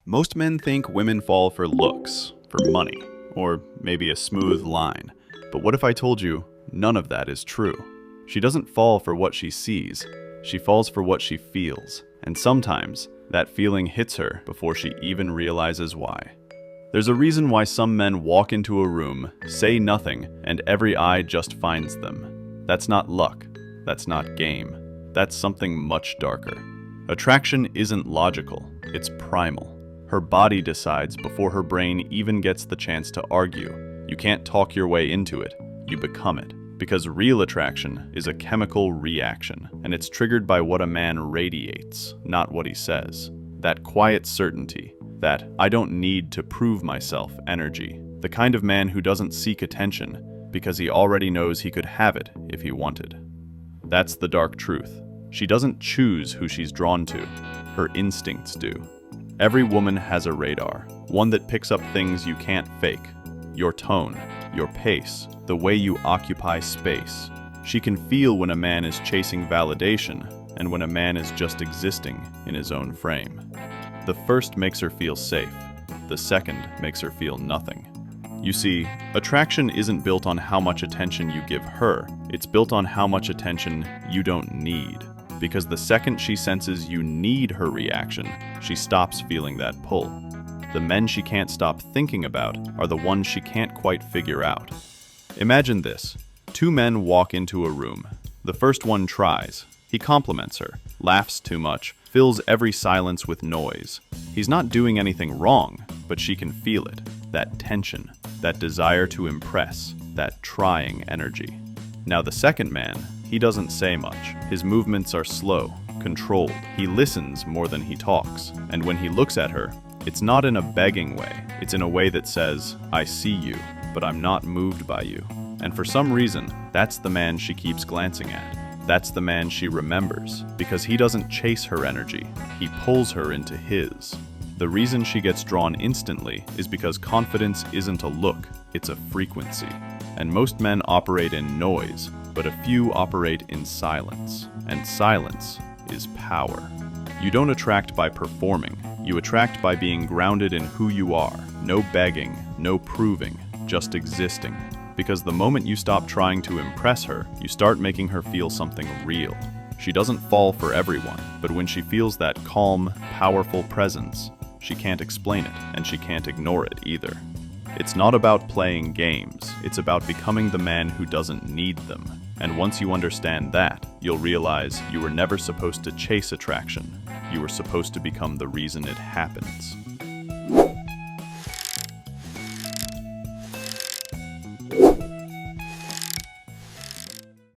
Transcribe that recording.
Most men think women fall for looks, for money, or maybe a smooth line. But what if I told you none of that is true? She doesn't fall for what she sees, she falls for what she feels. And sometimes, that feeling hits her before she even realizes why. There's a reason why some men walk into a room, say nothing, and every eye just finds them. That's not luck. That's not game. That's something much darker. Attraction isn't logical, it's primal. Her body decides before her brain even gets the chance to argue. You can't talk your way into it, you become it. Because real attraction is a chemical reaction, and it's triggered by what a man radiates, not what he says. That quiet certainty, that I don't need to prove myself energy. The kind of man who doesn't seek attention because he already knows he could have it if he wanted. That's the dark truth. She doesn't choose who she's drawn to. Her instincts do. Every woman has a radar, one that picks up things you can't fake. Your tone, your pace, the way you occupy space. She can feel when a man is chasing validation and when a man is just existing in his own frame. The first makes her feel safe. The second makes her feel nothing. You see, attraction isn't built on how much attention you give her. It's built on how much attention you don't need. Because the second she senses you need her reaction, she stops feeling that pull. The men she can't stop thinking about are the ones she can't quite figure out. Imagine this. Two men walk into a room. The first one tries. He compliments her, laughs too much, fills every silence with noise. He's not doing anything wrong, but she can feel it. That tension, that desire to impress, that trying energy. Now the second man, he doesn't say much. His movements are slow, controlled. He listens more than he talks. And when he looks at her, it's not in a begging way. It's in a way that says, I see you, but I'm not moved by you. And for some reason, that's the man she keeps glancing at. That's the man she remembers, because he doesn't chase her energy. He pulls her into his. The reason she gets drawn instantly is because confidence isn't a look, it's a frequency. And most men operate in noise, but a few operate in silence. And silence is power. You don't attract by performing. You attract by being grounded in who you are. No begging, no proving, just existing. Because the moment you stop trying to impress her, you start making her feel something real. She doesn't fall for everyone, but when she feels that calm, powerful presence, she can't explain it, and she can't ignore it either. It's not about playing games, it's about becoming the man who doesn't need them. And once you understand that, you'll realize you were never supposed to chase attraction. You were supposed to become the reason it happens.